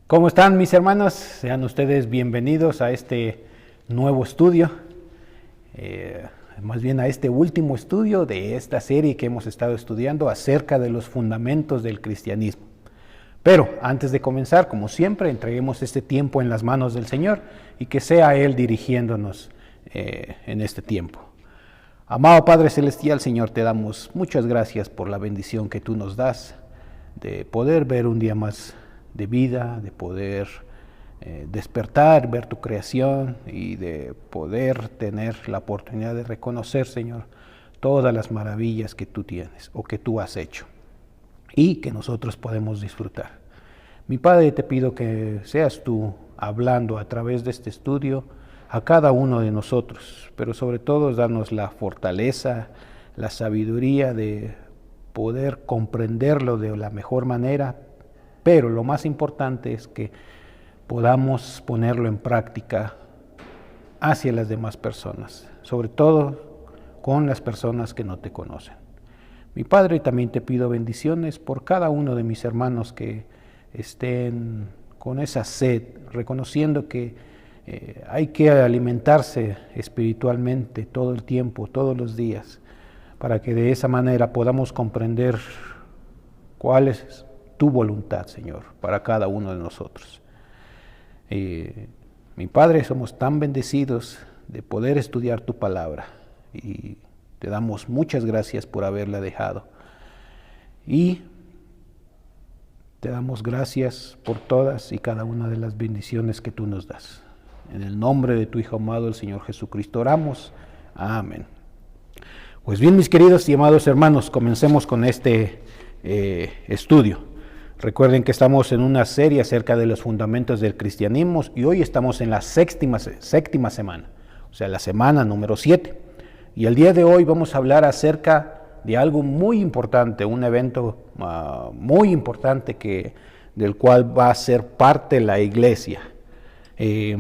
¿Cómo están mis hermanos? Sean ustedes bienvenidos a este nuevo estudio, más bien a este último estudio de esta serie que hemos estado estudiando acerca de los fundamentos del cristianismo. Pero antes de comenzar, como siempre, entreguemos este tiempo en las manos del Señor y que sea Él dirigiéndonos en este tiempo. Amado Padre Celestial, Señor, te damos muchas gracias por la bendición que tú nos das de poder ver un día más de vida, de poder despertar, ver tu creación y de poder tener la oportunidad de reconocer, Señor, todas las maravillas que tú tienes o que tú has hecho y que nosotros podemos disfrutar. Mi Padre, te pido que seas tú hablando a través de este estudio a cada uno de nosotros, pero sobre todo danos la fortaleza, la sabiduría de poder comprenderlo de la mejor manera, pero lo más importante es que podamos ponerlo en práctica hacia las demás personas, sobre todo con las personas que no te conocen. Mi Padre, también te pido bendiciones por cada uno de mis hermanos que estén con esa sed, reconociendo que hay que alimentarse espiritualmente todo el tiempo, todos los días, para que de esa manera podamos comprender cuál es tu voluntad, Señor, para cada uno de nosotros. Mi Padre, somos tan bendecidos de poder estudiar tu palabra y te damos muchas gracias por haberla dejado. Y te damos gracias por todas y cada una de las bendiciones que tú nos das. En el nombre de tu Hijo amado, el Señor Jesucristo, oramos. Amén. Pues bien, mis queridos y amados hermanos, comencemos con este estudio. Recuerden que estamos en una serie acerca de los fundamentos del cristianismo y hoy estamos en la séptima semana, o sea, la semana número 7. Y el día de hoy vamos a hablar acerca de algo muy importante, un evento muy importante del cual va a ser parte la iglesia. Es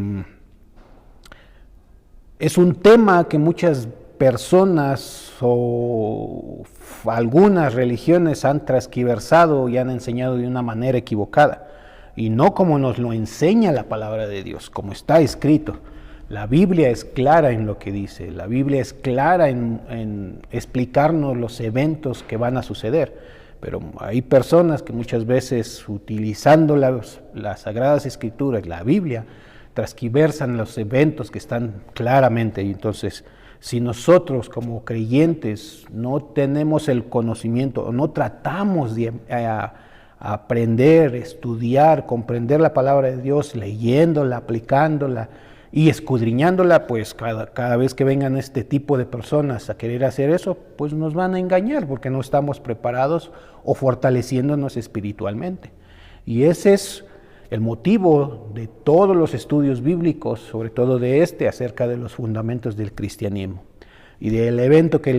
un tema que muchas personas o algunas religiones han transquiversado y han enseñado de una manera equivocada, y no como nos lo enseña la palabra de Dios, como está escrito. La Biblia es clara en lo que dice, la Biblia es clara en explicarnos los eventos que van a suceder, pero hay personas que muchas veces, utilizando las Sagradas Escrituras, la Biblia, transquiversan los eventos que están claramente. Y entonces, si nosotros como creyentes no tenemos el conocimiento o no tratamos de aprender, estudiar, comprender la palabra de Dios, leyéndola, aplicándola y escudriñándola, pues cada vez que vengan este tipo de personas a querer hacer eso, pues nos van a engañar porque no estamos preparados o fortaleciéndonos espiritualmente. Y ese es el motivo de todos los estudios bíblicos, sobre todo de acerca de los fundamentos del cristianismo. Y del evento que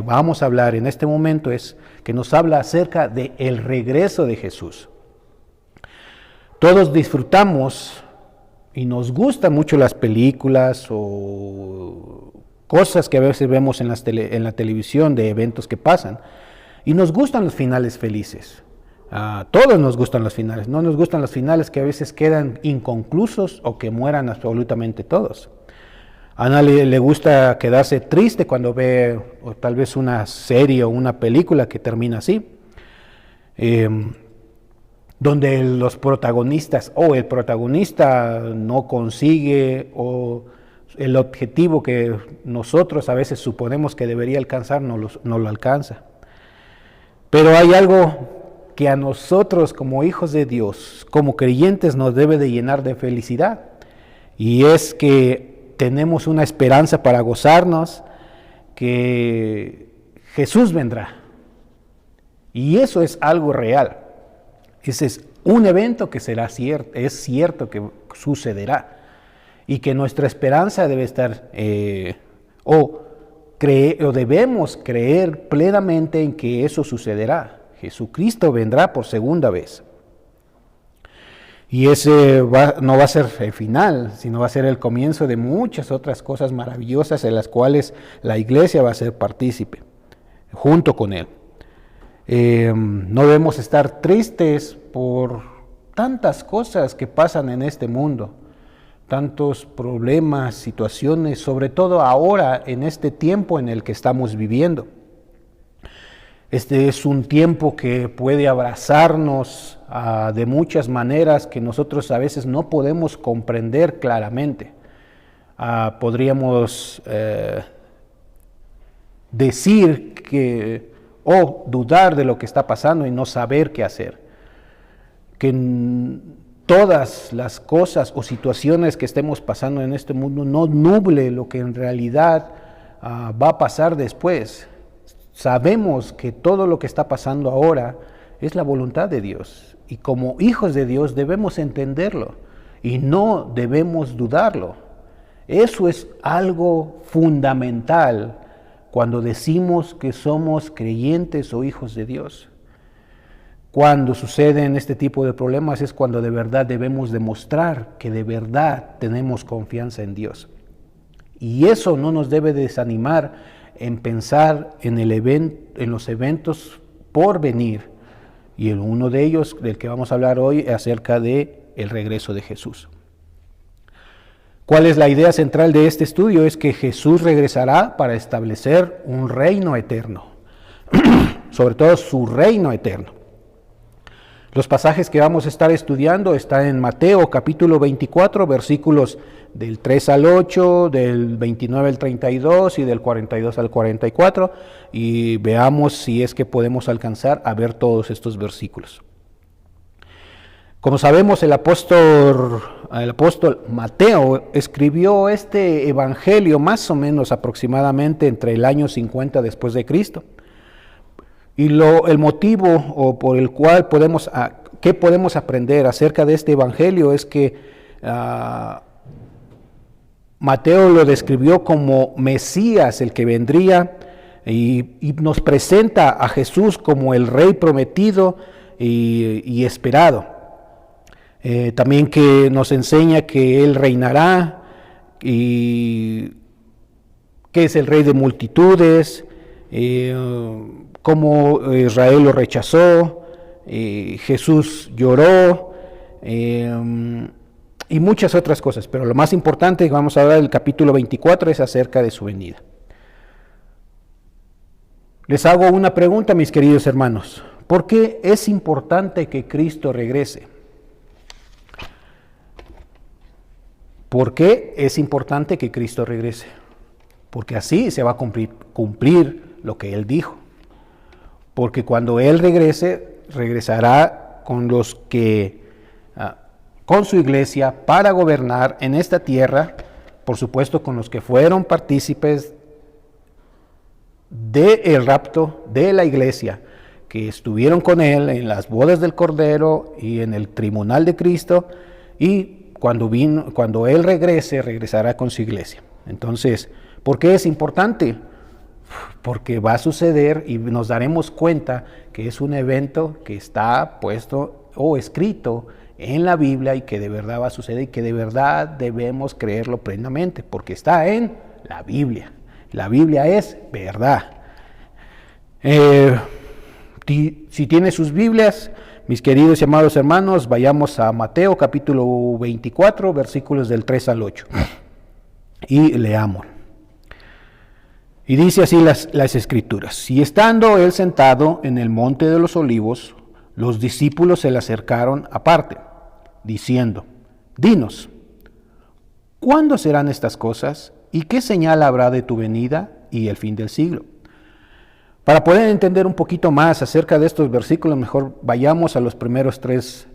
vamos a hablar en este momento es que nos habla acerca del regreso de Jesús. Todos disfrutamos y nos gustan mucho las películas o cosas que a veces vemos en la televisión de eventos que pasan, y nos gustan los finales felices. A todos nos gustan los finales, no nos gustan los finales que a veces quedan inconclusos o que mueran absolutamente todos. A Ana le gusta quedarse triste cuando ve o tal vez una serie o una película que termina así, donde los protagonistas o el protagonista no consigue o el objetivo que nosotros a veces suponemos que debería alcanzar no lo alcanza. Pero hay algo que a nosotros como hijos de Dios, como creyentes, nos debe de llenar de felicidad, y es que tenemos una esperanza para gozarnos, que Jesús vendrá, y eso es algo real. Ese es un evento que será cierto, es cierto que sucederá, y que nuestra esperanza debe estar, o debemos creer plenamente en que eso sucederá. Jesucristo vendrá por segunda vez. Y ese no va a ser el final, sino va a ser el comienzo de muchas otras cosas maravillosas en las cuales la iglesia va a ser partícipe, junto con Él. No debemos estar tristes por tantas cosas que pasan en este mundo, tantos problemas, situaciones, sobre todo ahora en este tiempo en el que estamos viviendo. Este es un tiempo que puede abrazarnos de muchas maneras que nosotros a veces no podemos comprender claramente. Podríamos decir que o dudar de lo que está pasando y no saber qué hacer. Que todas las cosas o situaciones que estemos pasando en este mundo no nuble lo que en realidad va a pasar después. Sabemos que todo lo que está pasando ahora es la voluntad de Dios y como hijos de Dios debemos entenderlo y no debemos dudarlo. Eso es algo fundamental cuando decimos que somos creyentes o hijos de Dios. Cuando suceden este tipo de problemas es cuando de verdad debemos demostrar que de verdad tenemos confianza en Dios. Y eso no nos debe desanimar en pensar en los eventos por venir. Y uno de ellos, del que vamos a hablar hoy, es acerca de el regreso de Jesús. ¿Cuál es la idea central de este estudio? Es que Jesús regresará para establecer un reino eterno, sobre todo su reino eterno. Los pasajes que vamos a estar estudiando están en Mateo capítulo 24, versículos del 3 al 8, del 29 al 32 y del 42 al 44, y veamos si es que podemos alcanzar a ver todos estos versículos. Como sabemos, el apóstol Mateo escribió este evangelio más o menos aproximadamente entre el año 50 después de Cristo. Y el motivo o por el cual podemos aprender acerca de este evangelio es que Mateo lo describió como Mesías, el que vendría, y nos presenta a Jesús como el Rey prometido y esperado. También que nos enseña que Él reinará y que es el Rey de multitudes, cómo Israel lo rechazó, Jesús lloró y muchas otras cosas, pero lo más importante que vamos a hablar del capítulo 24 es acerca de su venida. Les hago una pregunta, mis queridos hermanos. ¿Por qué es importante que Cristo regrese? ¿Por qué es importante que Cristo regrese? Porque así se va a cumplir lo que Él dijo. Porque cuando Él regrese, regresará con con su iglesia para gobernar en esta tierra, por supuesto con los que fueron partícipes del rapto de la iglesia, que estuvieron con Él en las bodas del Cordero y en el tribunal de Cristo, y cuando Él regrese, regresará con su iglesia. Entonces, ¿por qué es importante? Porque va a suceder y nos daremos cuenta que es un evento que está puesto o escrito en la Biblia y que de verdad va a suceder y que de verdad debemos creerlo plenamente, porque está en la Biblia. La Biblia es verdad. Si tiene sus Biblias, mis queridos y amados hermanos, vayamos a Mateo capítulo 24, versículos del 3 al 8. Y leamos. Y dice así las Escrituras: y estando él sentado en el monte de los olivos, los discípulos se le acercaron aparte, diciendo: dinos, ¿cuándo serán estas cosas? ¿Y qué señal habrá de tu venida y el fin del siglo? Para poder entender un poquito más acerca de estos versículos, mejor vayamos a los primeros tres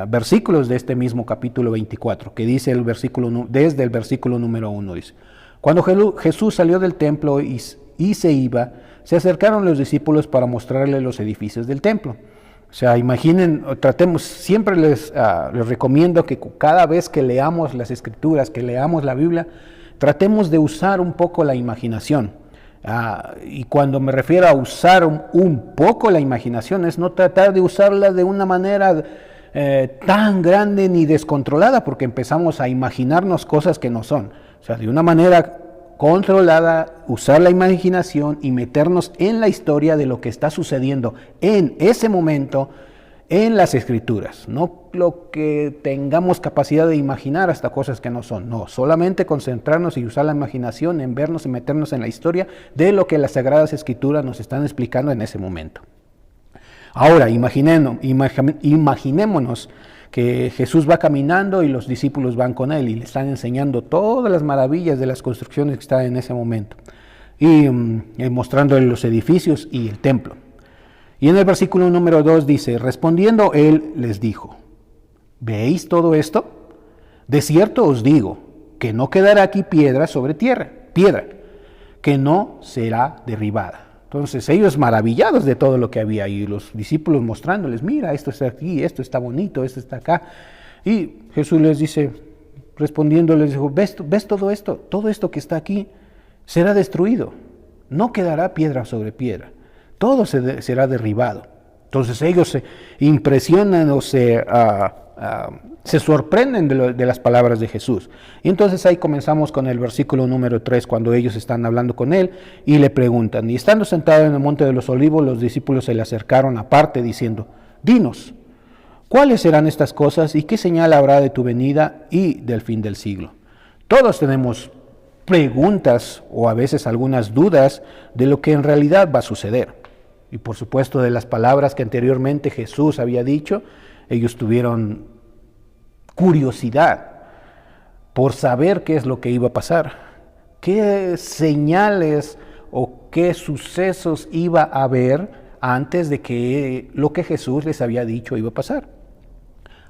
versículos de este mismo capítulo 24, que dice desde el versículo número 1, dice: cuando Jesús salió del templo y se iba, se acercaron los discípulos para mostrarle los edificios del templo. O sea, imaginen, siempre les recomiendo que cada vez que leamos las Escrituras, que leamos la Biblia, tratemos de usar un poco la imaginación. Y cuando me refiero a usar un poco la imaginación, es no tratar de usarla de una manera tan grande ni descontrolada, porque empezamos a imaginarnos cosas que no son. O sea, de una manera controlada, usar la imaginación y meternos en la historia de lo que está sucediendo en ese momento, en las Escrituras, no lo que tengamos capacidad de imaginar hasta cosas que no son, no, solamente concentrarnos y usar la imaginación en vernos y meternos en la historia de lo que las Sagradas Escrituras nos están explicando en ese momento. Ahora, imaginémonos que Jesús va caminando y los discípulos van con él y le están enseñando todas las maravillas de las construcciones que están en ese momento y mostrándole los edificios y el templo. Y en el versículo número 2 dice, respondiendo él les dijo, ¿veis todo esto? De cierto os digo, que no quedará aquí piedra sobre piedra, que no será derribada. Entonces ellos maravillados de todo lo que había ahí, los discípulos mostrándoles, mira, esto está aquí, esto está bonito, esto está acá. Y Jesús les dice, respondiendo les dijo, ¿ves todo esto que está aquí será destruido, no quedará piedra sobre piedra. Todo será derribado. Entonces ellos se impresionan o se sorprenden de las palabras de Jesús. Y entonces ahí comenzamos con el versículo número 3, cuando ellos están hablando con él y le preguntan. Y estando sentado en el monte de los olivos, los discípulos se le acercaron aparte diciendo, dinos, ¿cuáles serán estas cosas y qué señal habrá de tu venida y del fin del siglo? Todos tenemos preguntas o a veces algunas dudas de lo que en realidad va a suceder. Y por supuesto de las palabras que anteriormente Jesús había dicho, ellos tuvieron curiosidad por saber qué es lo que iba a pasar, qué señales o qué sucesos iba a haber antes de que lo que Jesús les había dicho iba a pasar.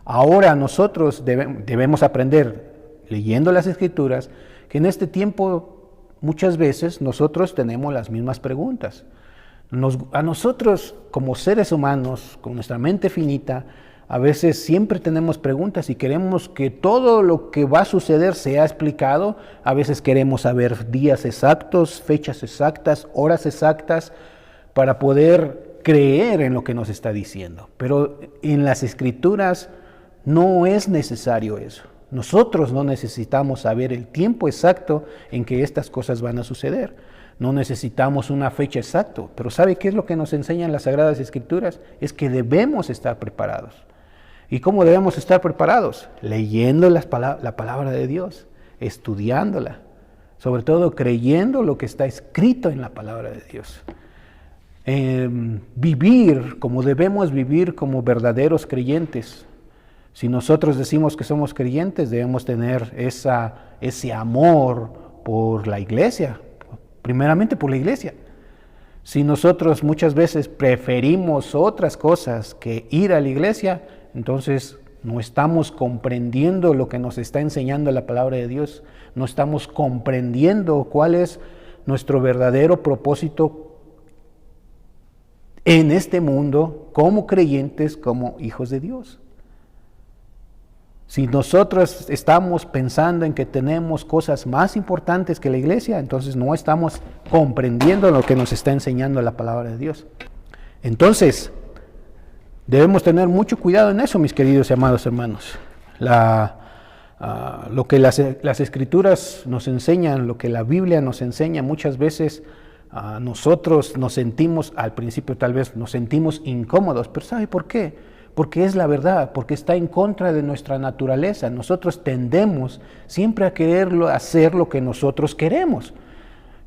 Ahora nosotros debemos aprender, leyendo las Escrituras, que en este tiempo muchas veces nosotros tenemos las mismas preguntas. A nosotros como seres humanos, con nuestra mente finita, a veces siempre tenemos preguntas y queremos que todo lo que va a suceder sea explicado. A veces queremos saber días exactos, fechas exactas, horas exactas, para poder creer en lo que nos está diciendo. Pero en las Escrituras no es necesario eso. Nosotros no necesitamos saber el tiempo exacto en que estas cosas van a suceder. No necesitamos una fecha exacta, pero ¿sabe qué es lo que nos enseñan las Sagradas Escrituras? Es que debemos estar preparados. ¿Y cómo debemos estar preparados? Leyendo la palabra de Dios, estudiándola, sobre todo creyendo lo que está escrito en la palabra de Dios. Vivir como debemos vivir como verdaderos creyentes. Si nosotros decimos que somos creyentes, debemos tener ese amor por la iglesia, primeramente por la iglesia. Si nosotros muchas veces preferimos otras cosas que ir a la iglesia, entonces no estamos comprendiendo lo que nos está enseñando la palabra de Dios, no estamos comprendiendo cuál es nuestro verdadero propósito en este mundo como creyentes, como hijos de Dios. Si nosotros estamos pensando en que tenemos cosas más importantes que la iglesia, entonces no estamos comprendiendo lo que nos está enseñando la palabra de Dios. Entonces, debemos tener mucho cuidado en eso, mis queridos y amados hermanos. Lo que las Escrituras nos enseñan, lo que la Biblia nos enseña, muchas veces nosotros nos sentimos, al principio tal vez nos sentimos incómodos, pero ¿sabe por qué? Porque es la verdad, porque está en contra de nuestra naturaleza. Nosotros tendemos siempre a quererlo hacer lo que nosotros queremos.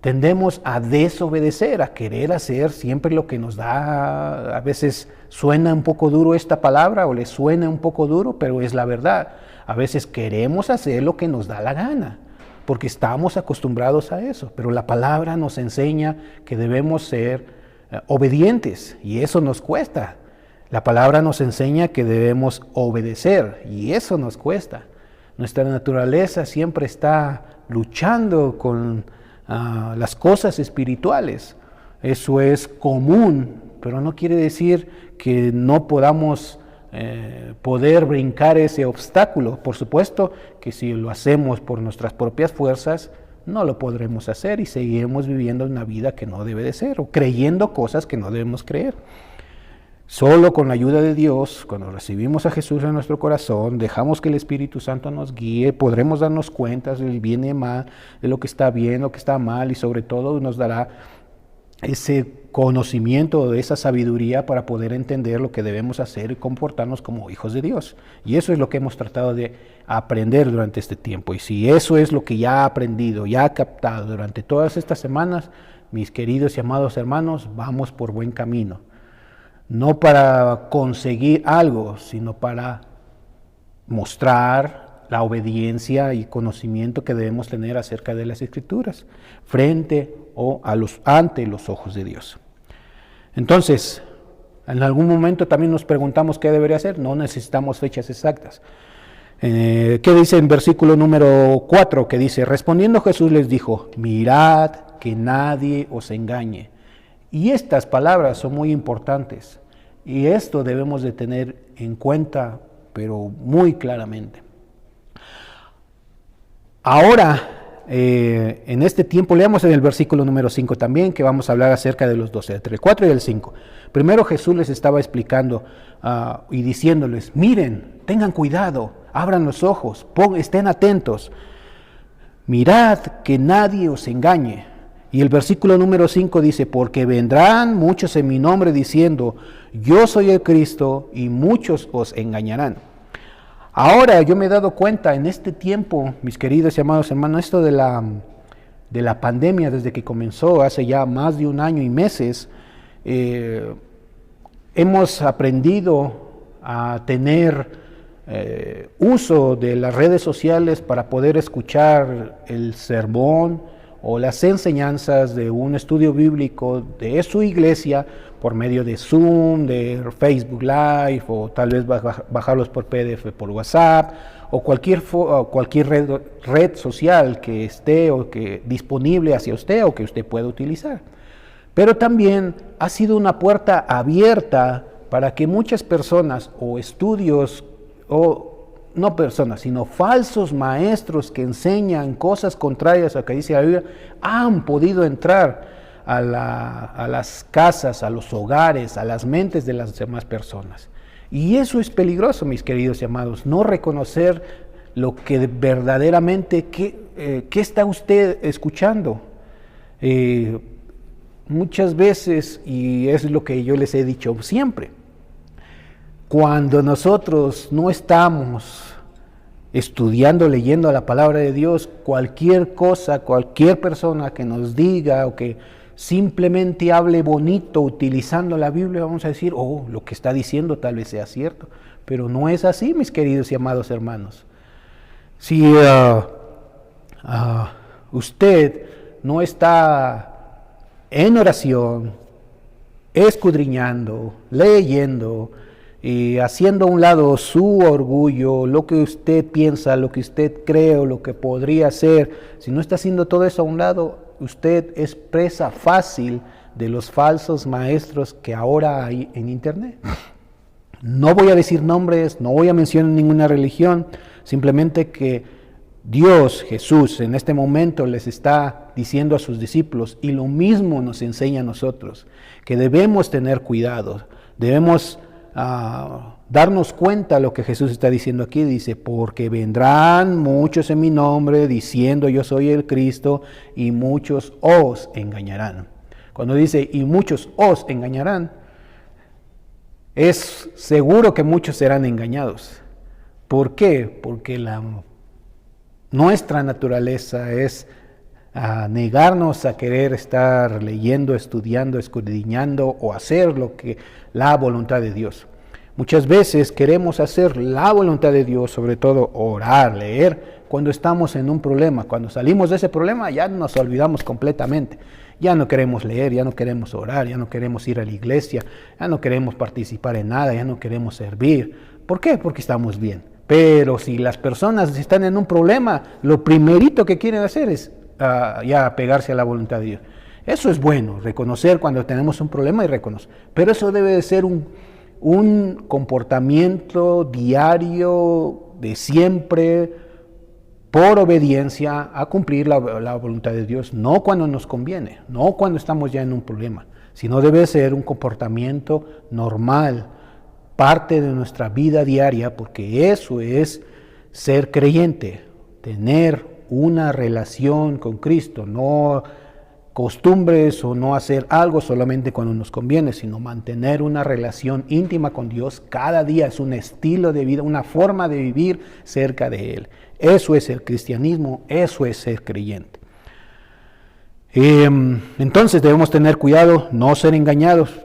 Tendemos a desobedecer, a querer hacer siempre lo que nos da. A veces suena un poco duro esta palabra o le suena un poco duro, pero es la verdad. A veces queremos hacer lo que nos da la gana, porque estamos acostumbrados a eso. Pero la palabra nos enseña que debemos ser obedientes y eso nos cuesta. La palabra nos enseña que debemos obedecer y eso nos cuesta. Nuestra naturaleza siempre está luchando con las cosas espirituales. Eso es común, pero no quiere decir que no podamos poder brincar ese obstáculo. Por supuesto que si lo hacemos por nuestras propias fuerzas, no lo podremos hacer y seguiremos viviendo una vida que no debe de ser o creyendo cosas que no debemos creer. Solo con la ayuda de Dios, cuando recibimos a Jesús en nuestro corazón, dejamos que el Espíritu Santo nos guíe, podremos darnos cuenta del bien y mal, de lo que está bien, lo que está mal y sobre todo nos dará ese conocimiento, de esa sabiduría para poder entender lo que debemos hacer y comportarnos como hijos de Dios. Y eso es lo que hemos tratado de aprender durante este tiempo. Y si eso es lo que ya ha aprendido, ya ha captado durante todas estas semanas, mis queridos y amados hermanos, vamos por buen camino. No para conseguir algo, sino para mostrar la obediencia y conocimiento que debemos tener acerca de las Escrituras, frente o ante los ojos de Dios. Entonces, en algún momento también nos preguntamos qué debería hacer, no necesitamos fechas exactas. ¿Qué dice en versículo número 4? Que dice, respondiendo Jesús les dijo, mirad que nadie os engañe. Y estas palabras son muy importantes, y esto debemos de tener en cuenta, pero muy claramente. Ahora, en este tiempo, leamos en el versículo número 5 también, que vamos a hablar acerca de los 12, entre el 4 y el 5. Primero Jesús les estaba explicando y diciéndoles, miren, tengan cuidado, abran los ojos, estén atentos, mirad que nadie os engañe. Y el versículo número 5 dice, porque vendrán muchos en mi nombre diciendo, yo soy el Cristo, y muchos os engañarán. Ahora yo me he dado cuenta en este tiempo, mis queridos y amados hermanos, esto de la pandemia desde que comenzó hace ya más de un año y meses, hemos aprendido a tener uso de las redes sociales para poder escuchar el sermón o las enseñanzas de un estudio bíblico de su iglesia por medio de Zoom, de Facebook Live, o tal vez bajarlos por PDF por WhatsApp, o cualquier red social que esté o que disponible hacia usted o que usted pueda utilizar. Pero también ha sido una puerta abierta para que muchas personas o estudios, o no personas, sino falsos maestros que enseñan cosas contrarias a lo que dice la Biblia, han podido entrar a las casas, a los hogares, a las mentes de las demás personas. Y eso es peligroso, mis queridos y amados, no reconocer lo que verdaderamente, qué está usted escuchando. Muchas veces, y es lo que yo les he dicho siempre, cuando nosotros no estamos estudiando, leyendo la palabra de Dios, cualquier cosa, cualquier persona que nos diga o que simplemente hable bonito utilizando la Biblia, vamos a decir, oh, lo que está diciendo tal vez sea cierto, pero no es así, mis queridos y amados hermanos. Si usted no está en oración, escudriñando, leyendo y haciendo a un lado su orgullo, lo que usted piensa, lo que usted cree o lo que podría ser, si no está haciendo todo eso a un lado, usted es presa fácil de los falsos maestros que ahora hay en internet. No voy a decir nombres, no voy a mencionar ninguna religión, simplemente que Dios, Jesús, en este momento les está diciendo a sus discípulos, y lo mismo nos enseña a nosotros, que debemos tener cuidado, debemos darnos cuenta de lo que Jesús está diciendo aquí. Dice, porque vendrán muchos en mi nombre diciendo yo soy el Cristo, y muchos os engañarán. Cuando dice y muchos os engañarán, es seguro que muchos serán engañados. ¿Por qué? Porque nuestra naturaleza es negarnos a querer estar leyendo, estudiando, escudriñando o hacer la voluntad de Dios. Muchas veces queremos hacer la voluntad de Dios, sobre todo orar, leer, cuando estamos en un problema. Cuando salimos de ese problema ya nos olvidamos completamente. Ya no queremos leer, ya no queremos orar, ya no queremos ir a la iglesia, ya no queremos participar en nada, ya no queremos servir. ¿Por qué? Porque estamos bien. Pero si las personas están en un problema, lo primerito que quieren hacer es ya apegarse a la voluntad de Dios. Eso es bueno, reconocer cuando tenemos un problema y reconocer. Pero eso debe de ser un comportamiento diario, de siempre, por obediencia a cumplir la voluntad de Dios, no cuando nos conviene, no cuando estamos ya en un problema, sino debe ser un comportamiento normal, parte de nuestra vida diaria, porque eso es ser creyente, tener una relación con Cristo, no costumbres o no hacer algo solamente cuando nos conviene, sino mantener una relación íntima con Dios cada día. Es un estilo de vida, una forma de vivir cerca de Él. Eso es el cristianismo, eso es ser creyente. Entonces debemos tener cuidado, no ser engañados.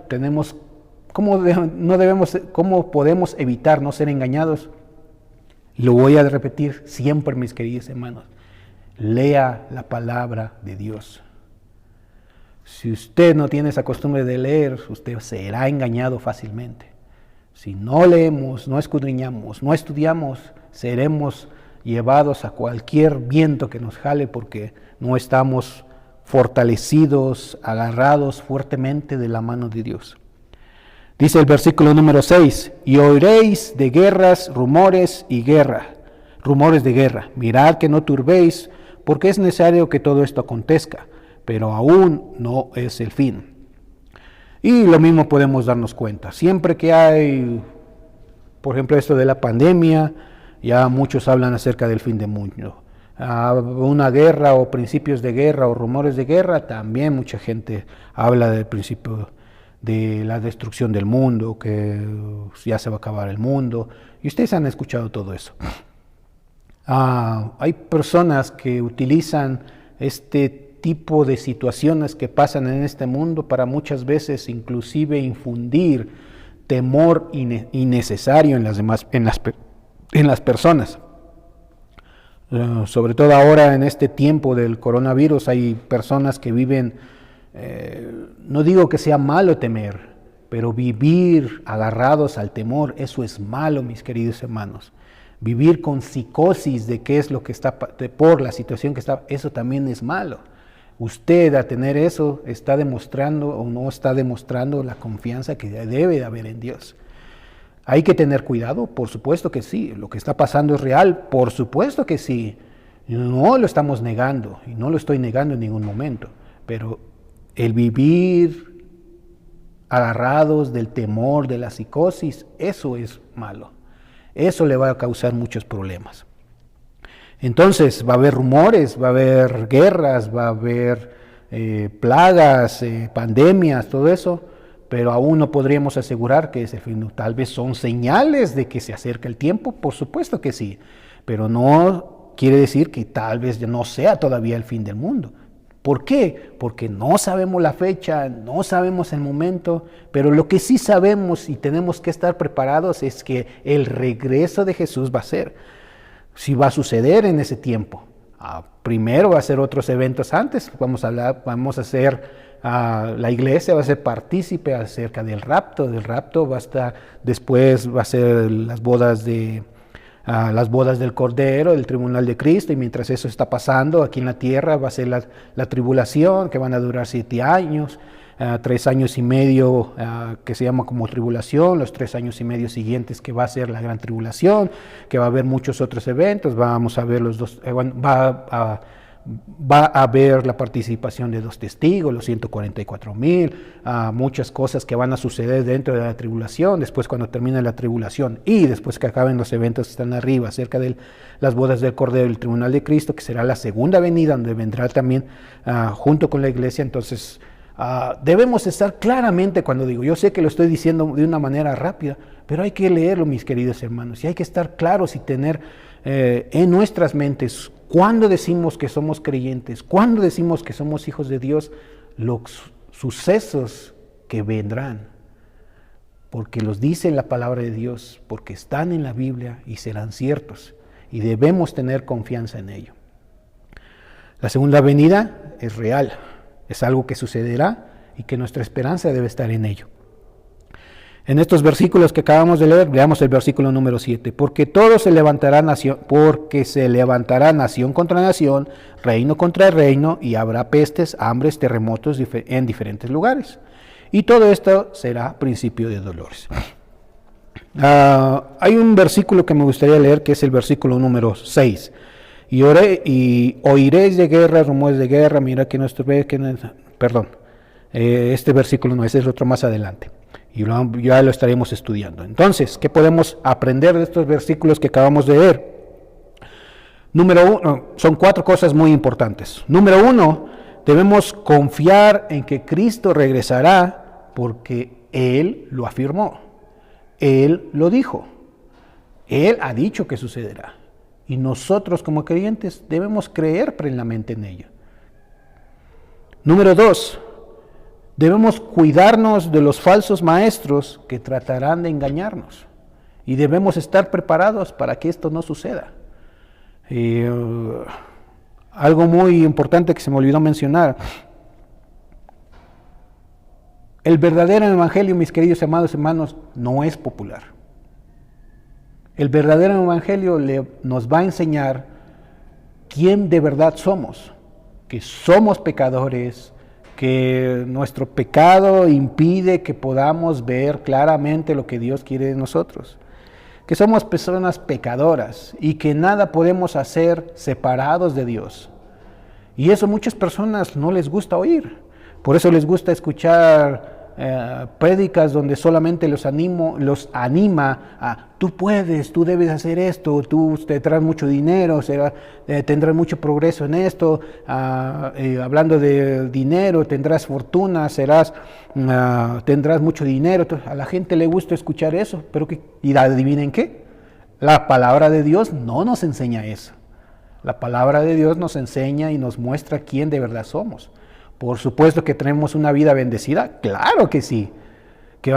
¿Cómo podemos evitar no ser engañados? Lo voy a repetir siempre, mis queridos hermanos. Lea la palabra de Dios. Si usted no tiene esa costumbre de leer, usted será engañado fácilmente. Si no leemos, no escudriñamos, no estudiamos, seremos llevados a cualquier viento que nos jale porque no estamos fortalecidos, agarrados fuertemente de la mano de Dios. Dice el versículo número 6, y oiréis de guerras, rumores de guerra. Mirad que no turbéis, porque es necesario que todo esto acontezca, pero aún no es el fin. Y lo mismo podemos darnos cuenta. Siempre que hay, por ejemplo, esto de la pandemia, ya muchos hablan acerca del fin del mundo. Una guerra o principios de guerra o rumores de guerra, también mucha gente habla del principio de la destrucción del mundo, que ya se va a acabar el mundo, y ustedes han escuchado todo eso. Hay personas que utilizan este tipo de situaciones que pasan en este mundo para muchas veces inclusive infundir temor innecesario en las personas. Sobre todo ahora en este tiempo del coronavirus hay personas que viven, no digo que sea malo temer, pero vivir agarrados al temor, eso es malo, mis queridos hermanos. Vivir con psicosis de qué es lo que está, por la situación que está, eso también es malo. Usted a tener eso está demostrando o no está demostrando la confianza que debe de haber en Dios. ¿Hay que tener cuidado? Por supuesto que sí. ¿Lo que está pasando es real? Por supuesto que sí. No lo estamos negando y no lo estoy negando en ningún momento, pero el vivir agarrados del temor, de la psicosis, eso es malo. Eso le va a causar muchos problemas. Entonces va a haber rumores, va a haber guerras, va a haber plagas, pandemias, todo eso, pero aún no podríamos asegurar que es el fin. Tal vez son señales de que se acerca el tiempo, por supuesto que sí, pero no quiere decir que tal vez no sea todavía el fin del mundo. ¿Por qué? Porque no sabemos la fecha, no sabemos el momento, pero lo que sí sabemos y tenemos que estar preparados es que el regreso de Jesús va a ser. Si va a suceder en ese tiempo. Primero va a ser otros eventos antes, vamos a hacer, la iglesia va a ser partícipe acerca del rapto va a estar, después va a ser las bodas del Cordero, el tribunal de Cristo, y mientras eso está pasando aquí en la tierra va a ser la tribulación, que van a durar 7 años, 3 años y medio que se llama como tribulación, los 3 años y medio siguientes que va a ser la gran tribulación, que va a haber muchos otros eventos, vamos a ver va a haber la participación de 2 testigos, los 144,000, muchas cosas que van a suceder dentro de la tribulación, después cuando termine la tribulación y después que acaben los eventos que están arriba, acerca de las bodas del Cordero y el tribunal de Cristo, que será la segunda venida, donde vendrá también junto con la iglesia. Entonces debemos estar claramente, cuando digo, yo sé que lo estoy diciendo de una manera rápida, pero hay que leerlo, mis queridos hermanos, y hay que estar claros y tener en nuestras mentes, cuando decimos que somos creyentes, cuando decimos que somos hijos de Dios, los sucesos que vendrán, porque los dice en la palabra de Dios, porque están en la Biblia y serán ciertos, y debemos tener confianza en ello. La segunda venida es real. Es algo que sucederá y que nuestra esperanza debe estar en ello. En estos versículos que acabamos de leer, veamos el versículo número 7. Porque se levantará nación contra nación, reino contra reino, y habrá pestes, hambres, terremotos en diferentes lugares. Y todo esto será principio de dolores. Hay un versículo que me gustaría leer, que es el versículo número 6. Y oiréis de guerra, rumores de guerra, mira que nuestro este versículo no, ese es otro más adelante, y ya lo estaremos estudiando. Entonces, ¿qué podemos aprender de estos versículos que acabamos de leer? Número 1, son 4 cosas muy importantes. Número 1, Debemos confiar en que Cristo regresará porque Él lo afirmó, Él lo dijo, Él ha dicho que sucederá. Y nosotros como creyentes debemos creer plenamente en ello. Número 2, debemos cuidarnos de los falsos maestros que tratarán de engañarnos. Y debemos estar preparados para que esto no suceda. Algo muy importante que se me olvidó mencionar. El verdadero evangelio, mis queridos amados hermanos, no es popular. El verdadero evangelio nos va a enseñar quién de verdad somos, que somos pecadores, que nuestro pecado impide que podamos ver claramente lo que Dios quiere de nosotros, que somos personas pecadoras y que nada podemos hacer separados de Dios. Y eso a muchas personas no les gusta oír, por eso les gusta escuchar prédicas donde solamente los anima a tú puedes, tú debes hacer esto, tú tendrás mucho dinero, tendrás mucho progreso en esto, hablando de dinero, tendrás fortuna, tendrás mucho dinero. A la gente le gusta escuchar eso, pero ¿y adivinen qué? La palabra de Dios no nos enseña eso. La palabra de Dios nos enseña y nos muestra quién de verdad somos. Por supuesto que tenemos una vida bendecida, claro que sí, que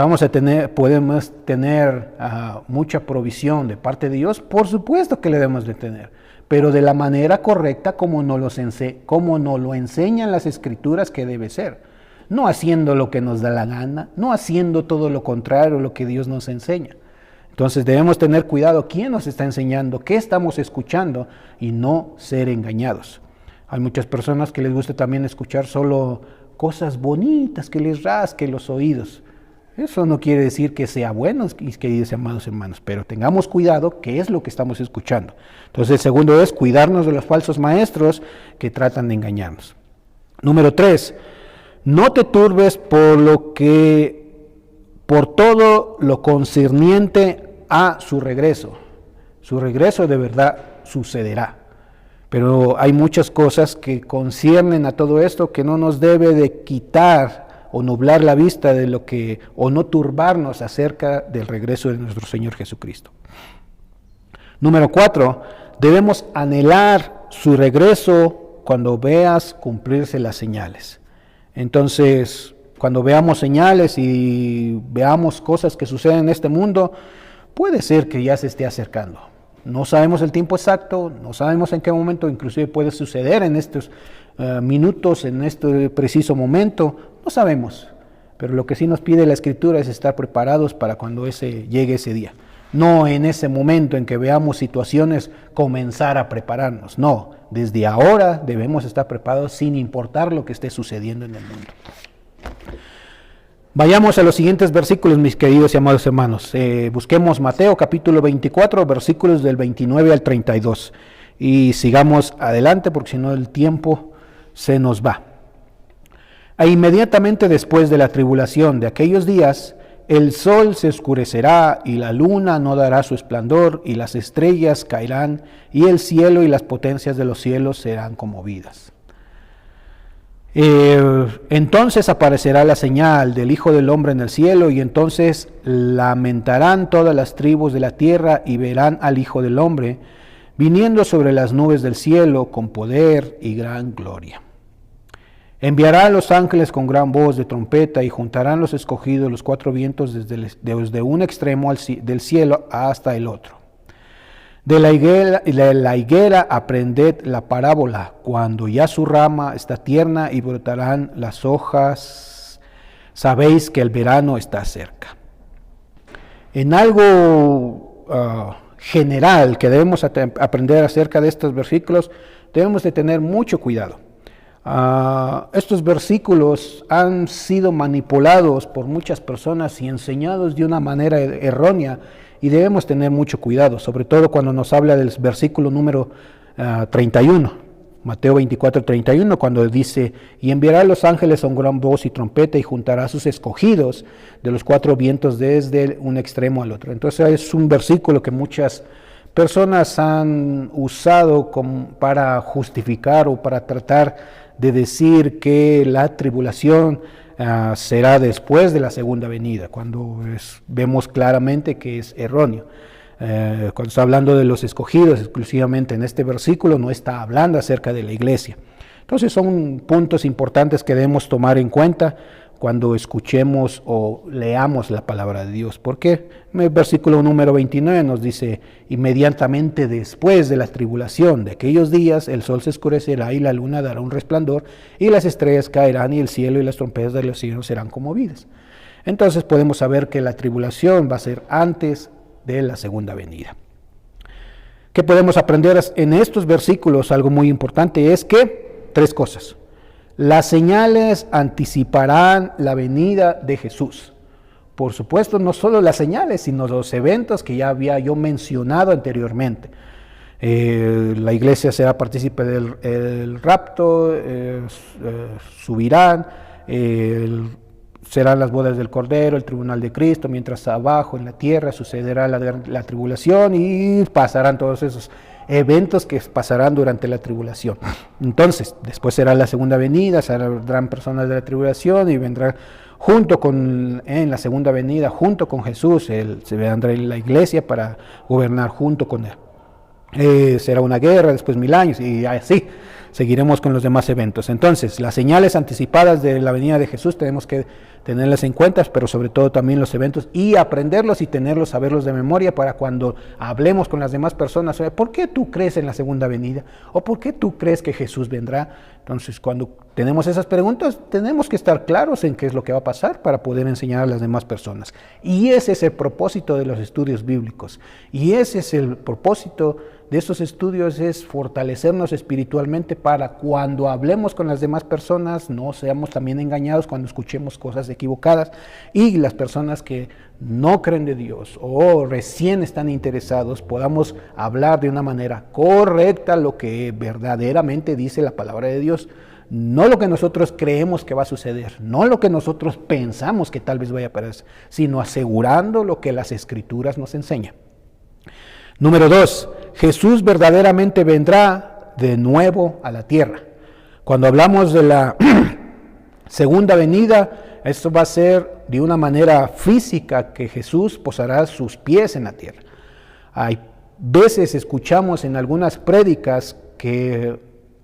podemos tener mucha provisión de parte de Dios, por supuesto que le debemos de tener, pero de la manera correcta como nos lo enseñan las Escrituras que debe ser, no haciendo lo que nos da la gana, no haciendo todo lo contrario a lo que Dios nos enseña. Entonces debemos tener cuidado quién nos está enseñando, qué estamos escuchando y no ser engañados. Hay muchas personas que les gusta también escuchar solo cosas bonitas que les rasquen los oídos. Eso no quiere decir que sea bueno, mis queridos amados hermanos, pero tengamos cuidado qué es lo que estamos escuchando. Entonces el segundo es cuidarnos de los falsos maestros que tratan de engañarnos. Número 3, no te turbes por todo lo concerniente a su regreso. Su regreso de verdad sucederá. Pero hay muchas cosas que conciernen a todo esto que no nos debe de quitar o nublar la vista o no turbarnos acerca del regreso de nuestro Señor Jesucristo. Número 4, debemos anhelar su regreso cuando veas cumplirse las señales. Entonces, cuando veamos señales y veamos cosas que suceden en este mundo, puede ser que ya se esté acercando. No sabemos el tiempo exacto, no sabemos en qué momento, inclusive puede suceder en estos minutos, en este preciso momento, no sabemos. Pero lo que sí nos pide la Escritura es estar preparados para cuando llegue ese día. No en ese momento en que veamos situaciones comenzar a prepararnos, no. Desde ahora debemos estar preparados sin importar lo que esté sucediendo en el mundo. Vayamos a los siguientes versículos, mis queridos y amados hermanos. Busquemos Mateo capítulo 24, versículos del 29 al 32. Y sigamos adelante porque si no el tiempo se nos va. E inmediatamente después de la tribulación de aquellos días, el sol se oscurecerá y la luna no dará su esplendor y las estrellas caerán y el cielo y las potencias de los cielos serán conmovidas. Entonces aparecerá la señal del Hijo del Hombre en el cielo y entonces lamentarán todas las tribus de la tierra y verán al Hijo del Hombre viniendo sobre las nubes del cielo con poder y gran gloria. Enviará a los ángeles con gran voz de trompeta y juntarán los escogidos los cuatro vientos desde un extremo del cielo hasta el otro. De la higuera aprended la parábola, cuando ya su rama está tierna y brotarán las hojas, sabéis que el verano está cerca. En algo general que debemos aprender acerca de estos versículos, debemos de tener mucho cuidado. Estos versículos han sido manipulados por muchas personas y enseñados de una manera errónea, y debemos tener mucho cuidado, sobre todo cuando nos habla del versículo número 31, Mateo 24, 31, cuando dice, y enviará a los ángeles con gran voz y trompeta y juntará a sus escogidos de los cuatro vientos desde un extremo al otro. Entonces es un versículo que muchas personas han usado para justificar o para tratar de decir que la tribulación será después de la segunda venida, cuando vemos claramente que es erróneo. Cuando está hablando de los escogidos exclusivamente en este versículo, no está hablando acerca de la iglesia. Entonces son puntos importantes que debemos tomar en cuenta cuando escuchemos o leamos la palabra de Dios. Porque el versículo número 29 nos dice: inmediatamente después de la tribulación de aquellos días, el sol se oscurecerá y la luna dará un resplandor, y las estrellas caerán, y el cielo y las trompetas de los cielos serán conmovidas. Entonces podemos saber que la tribulación va a ser antes de la segunda venida. ¿Qué podemos aprender en estos versículos? Algo muy importante es que, tres cosas. Las señales anticiparán la venida de Jesús. Por supuesto, no solo las señales, sino los eventos que ya había yo mencionado anteriormente. La iglesia será partícipe del rapto, subirán, serán las bodas del Cordero, el tribunal de Cristo, mientras abajo en la tierra sucederá la tribulación y pasarán todos esos eventos que pasarán durante la tribulación. Entonces, después será la segunda venida, saldrán personas de la tribulación y vendrán en la segunda venida, junto con Jesús, se vendrá en la iglesia para gobernar junto con él. Será una guerra, después 1000 años y así seguiremos con los demás eventos. Entonces, las señales anticipadas de la venida de Jesús tenemos que tenerlas en cuenta, pero sobre todo también los eventos y aprenderlos y tenerlos, saberlos de memoria para cuando hablemos con las demás personas. ¿Por qué tú crees en la segunda venida? ¿O por qué tú crees que Jesús vendrá? Entonces, cuando tenemos esas preguntas, tenemos que estar claros en qué es lo que va a pasar para poder enseñar a las demás personas. Y ese es el propósito de los estudios bíblicos. Y ese es el propósito de estos estudios, es fortalecernos espiritualmente para cuando hablemos con las demás personas, no seamos también engañados cuando escuchemos cosas equivocadas, y las personas que no creen de Dios o recién están interesados podamos hablar de una manera correcta lo que verdaderamente dice la palabra de Dios. No lo que nosotros creemos que va a suceder, no lo que nosotros pensamos que tal vez vaya a pasar, sino asegurando lo que las Escrituras nos enseñan. Número 2, Jesús verdaderamente vendrá de nuevo a la tierra. Cuando hablamos de la segunda venida, esto va a ser de una manera física, que Jesús posará sus pies en la tierra. Hay veces escuchamos en algunas prédicas que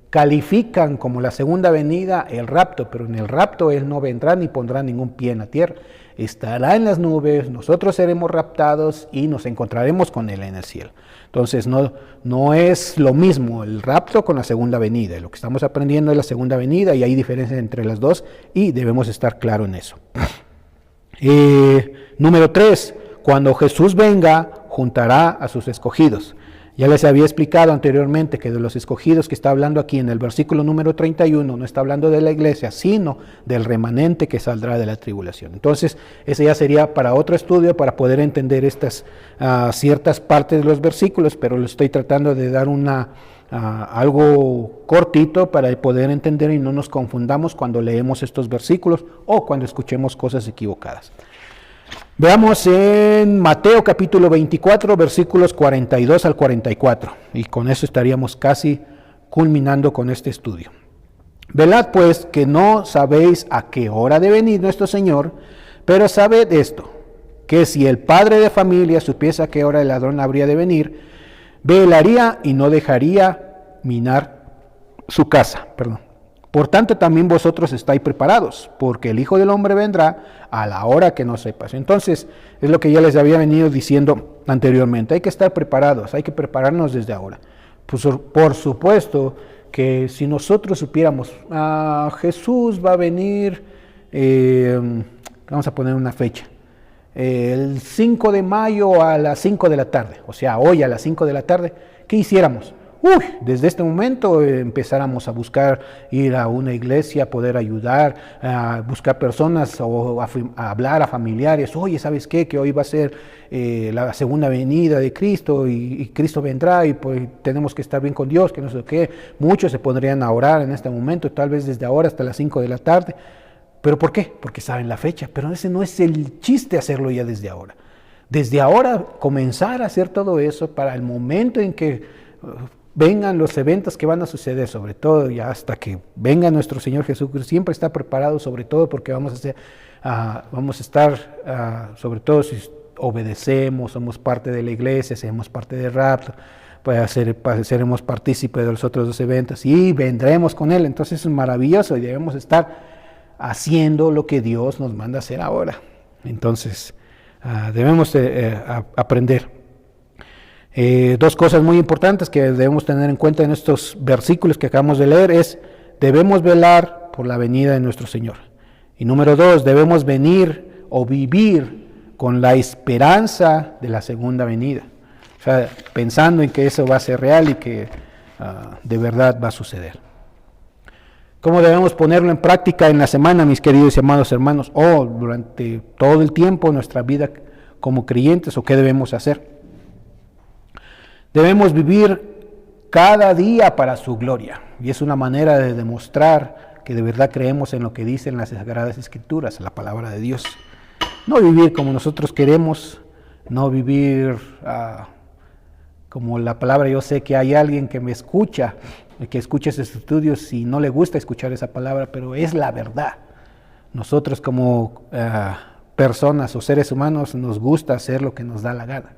califican como la segunda venida el rapto, pero en el rapto Él no vendrá ni pondrá ningún pie en la tierra. Estará en las nubes, nosotros seremos raptados y nos encontraremos con Él en el cielo. Entonces no es lo mismo el rapto con la segunda venida. Lo que estamos aprendiendo es la segunda venida y hay diferencias entre las dos y debemos estar claros en eso. Número 3, cuando Jesús venga, juntará a sus escogidos. Ya les había explicado anteriormente que de los escogidos que está hablando aquí en el versículo número 31, no está hablando de la iglesia, sino del remanente que saldrá de la tribulación. Entonces, ese ya sería para otro estudio, para poder entender estas ciertas partes de los versículos, pero lo estoy tratando de dar algo cortito para poder entender y no nos confundamos cuando leemos estos versículos o cuando escuchemos cosas equivocadas. Veamos en Mateo capítulo 24, versículos 42 al 44, y con eso estaríamos casi culminando con este estudio. Velad pues que no sabéis a qué hora de venir nuestro Señor, pero sabed esto, que si el padre de familia supiese a qué hora el ladrón habría de venir, velaría y no dejaría minar su casa. Por tanto, también vosotros estáis preparados, porque el Hijo del Hombre vendrá a la hora que no sepas. Entonces, es lo que ya les había venido diciendo anteriormente. Hay que estar preparados, hay que prepararnos desde ahora. Pues, por supuesto que si nosotros supiéramos, Jesús va a venir, vamos a poner una fecha, el 5 de mayo a las 5 de la tarde, o sea, hoy a las 5 de la tarde, ¿qué hiciéramos? Desde este momento empezáramos a buscar ir a una iglesia, poder ayudar, a buscar personas o a hablar a familiares. Oye, ¿sabes qué? Que hoy va a ser la segunda venida de Cristo y Cristo vendrá y pues tenemos que estar bien con Dios, que no sé qué. Muchos se pondrían a orar en este momento, tal vez desde ahora hasta las 5 de la tarde. ¿Pero por qué? Porque saben la fecha, pero ese no es el chiste hacerlo ya desde ahora. Desde ahora comenzar a hacer todo eso para el momento en que vengan los eventos que van a suceder, sobre todo ya hasta que venga nuestro Señor Jesucristo, siempre está preparado, sobre todo porque vamos a estar, sobre todo si obedecemos, somos parte de la iglesia, seremos parte del rapto, pues seremos partícipes de los otros dos eventos y vendremos con Él. Entonces es maravilloso y debemos estar haciendo lo que Dios nos manda hacer ahora. Entonces debemos aprender. Dos cosas muy importantes que debemos tener en cuenta en estos versículos que acabamos de leer es: debemos velar por la venida de nuestro Señor. Y número 2, debemos venir o vivir con la esperanza de la segunda venida. O sea, pensando en que eso va a ser real y que de verdad va a suceder. ¿Cómo debemos ponerlo en práctica en la semana, mis queridos y amados hermanos? O durante todo el tiempo de nuestra vida como creyentes, ¿o qué debemos hacer? Debemos vivir cada día para su gloria. Y es una manera de demostrar que de verdad creemos en lo que dicen las Sagradas Escrituras, la palabra de Dios. No vivir como nosotros queremos, no vivir como la palabra. Yo sé que hay alguien que me escucha, que escucha esos estudios y no le gusta escuchar esa palabra, pero es la verdad. Nosotros como personas o seres humanos nos gusta hacer lo que nos da la gana.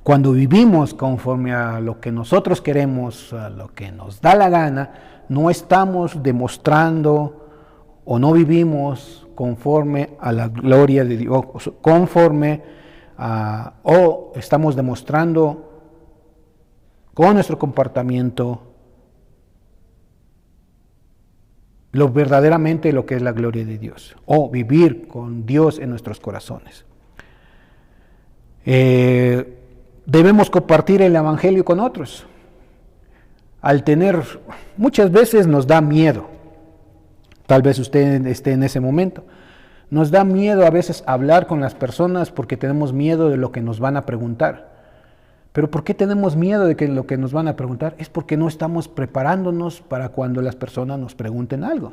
Cuando vivimos conforme a lo que nosotros queremos, a lo que nos da la gana, no estamos demostrando o no vivimos conforme a la gloria de Dios, o estamos demostrando con nuestro comportamiento verdaderamente lo que es la gloria de Dios, o vivir con Dios en nuestros corazones. Debemos compartir el Evangelio con otros. Muchas veces nos da miedo, tal vez usted esté en ese momento, nos da miedo a veces hablar con las personas porque tenemos miedo de lo que nos van a preguntar. Pero ¿por qué tenemos miedo de lo que nos van a preguntar? Es porque no estamos preparándonos para cuando las personas nos pregunten algo.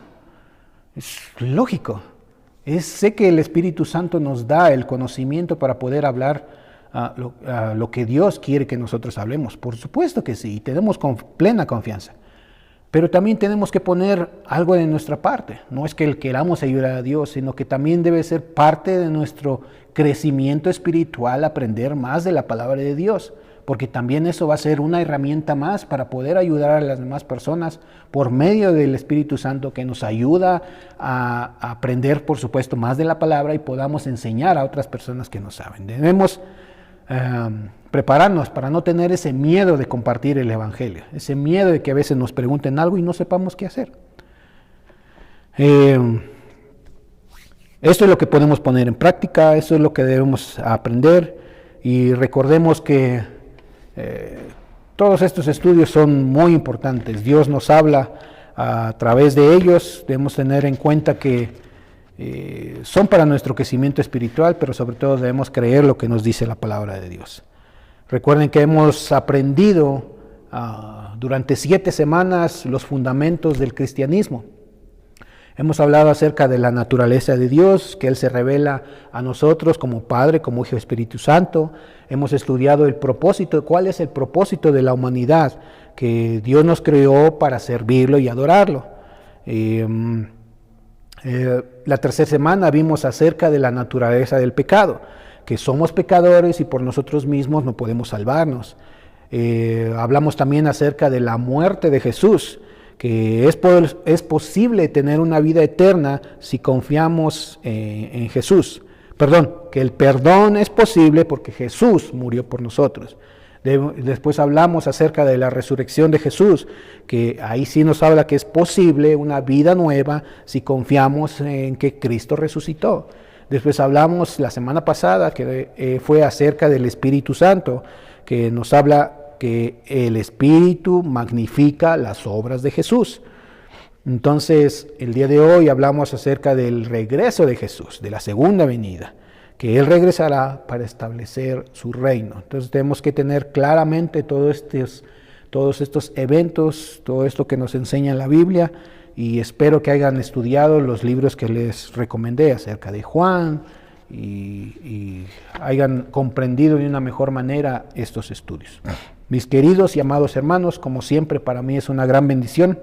Es lógico. Sé que el Espíritu Santo nos da el conocimiento para poder hablar lo que Dios quiere que nosotros hablemos. Por supuesto que sí, tenemos plena confianza. Pero también tenemos que poner algo de nuestra parte. No es que queramos ayudar a Dios, sino que también debe ser parte de nuestro crecimiento espiritual aprender más de la palabra de Dios. Porque también eso va a ser una herramienta más para poder ayudar a las demás personas por medio del Espíritu Santo, que nos ayuda a aprender, por supuesto, más de la palabra y podamos enseñar a otras personas que no saben. Debemos prepararnos para no tener ese miedo de compartir el Evangelio, ese miedo de que a veces nos pregunten algo y no sepamos qué hacer. Esto es lo que podemos poner en práctica, eso es lo que debemos aprender, y recordemos que todos estos estudios son muy importantes. Dios nos habla a través de ellos. Debemos tener en cuenta que son para nuestro crecimiento espiritual, pero sobre todo debemos creer lo que nos dice la palabra de Dios. Recuerden que hemos aprendido durante 7 semanas los fundamentos del cristianismo. Hemos hablado acerca de la naturaleza de Dios, que Él se revela a nosotros como Padre, como Hijo y Espíritu Santo. Hemos estudiado el propósito, cuál es el propósito de la humanidad, que Dios nos creó para servirlo y adorarlo. La tercera semana vimos acerca de la naturaleza del pecado, que somos pecadores y por nosotros mismos no podemos salvarnos. Hablamos también acerca de la muerte de Jesús, que es posible tener una vida eterna si confiamos en Jesús. Que el perdón es posible porque Jesús murió por nosotros. Después hablamos acerca de la resurrección de Jesús, que ahí sí nos habla que es posible una vida nueva si confiamos en que Cristo resucitó. Después hablamos la semana pasada que fue acerca del Espíritu Santo, que nos habla que el Espíritu magnifica las obras de Jesús. Entonces, el día de hoy hablamos acerca del regreso de Jesús, de la segunda venida, que Él regresará para establecer su reino. Entonces tenemos que tener claramente todos estos eventos, todo esto que nos enseña la Biblia, y espero que hayan estudiado los libros que les recomendé acerca de Juan, y hayan comprendido de una mejor manera estos estudios. Mis queridos y amados hermanos, como siempre para mí es una gran bendición.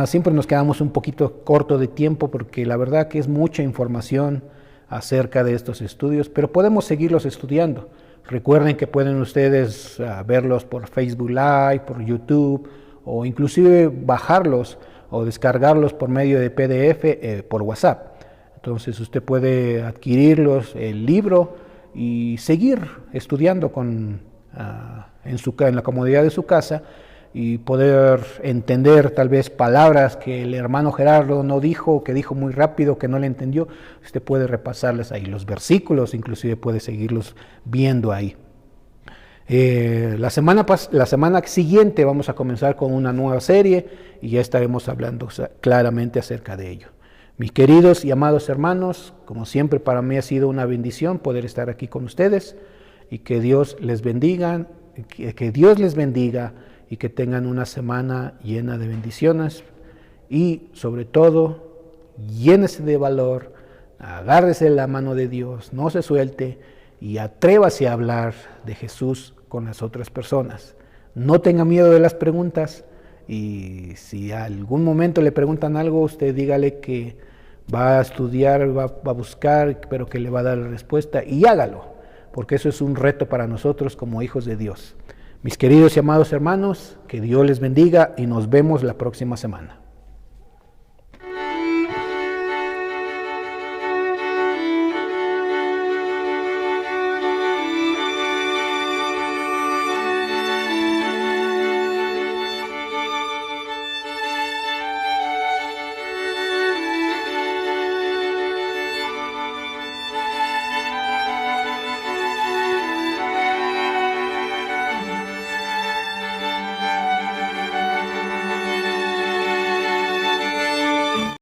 Siempre nos quedamos un poquito corto de tiempo porque la verdad que es mucha información acerca de estos estudios, pero podemos seguirlos estudiando. Recuerden que pueden ustedes verlos por Facebook Live, por YouTube, o inclusive bajarlos o descargarlos por medio de PDF por WhatsApp. Entonces usted puede adquirirlos, el libro, y seguir estudiando en la comodidad de su casa y poder entender tal vez palabras que el hermano Gerardo no dijo, que dijo muy rápido, que no le entendió. Usted puede repasarles ahí, los versículos, inclusive puede seguirlos viendo ahí. La semana siguiente vamos a comenzar con una nueva serie y ya estaremos hablando claramente acerca de ello. Mis queridos y amados hermanos, como siempre para mí ha sido una bendición poder estar aquí con ustedes y que Dios les bendiga, y que tengan una semana llena de bendiciones y sobre todo llénese de valor, agárrese de la mano de Dios, no se suelte y atrévase a hablar de Jesús con las otras personas. No tenga miedo de las preguntas y si a algún momento le preguntan algo, usted dígale que va a estudiar, va a buscar, pero que le va a dar la respuesta y hágalo, porque eso es un reto para nosotros como hijos de Dios. Mis queridos y amados hermanos, que Dios les bendiga y nos vemos la próxima semana.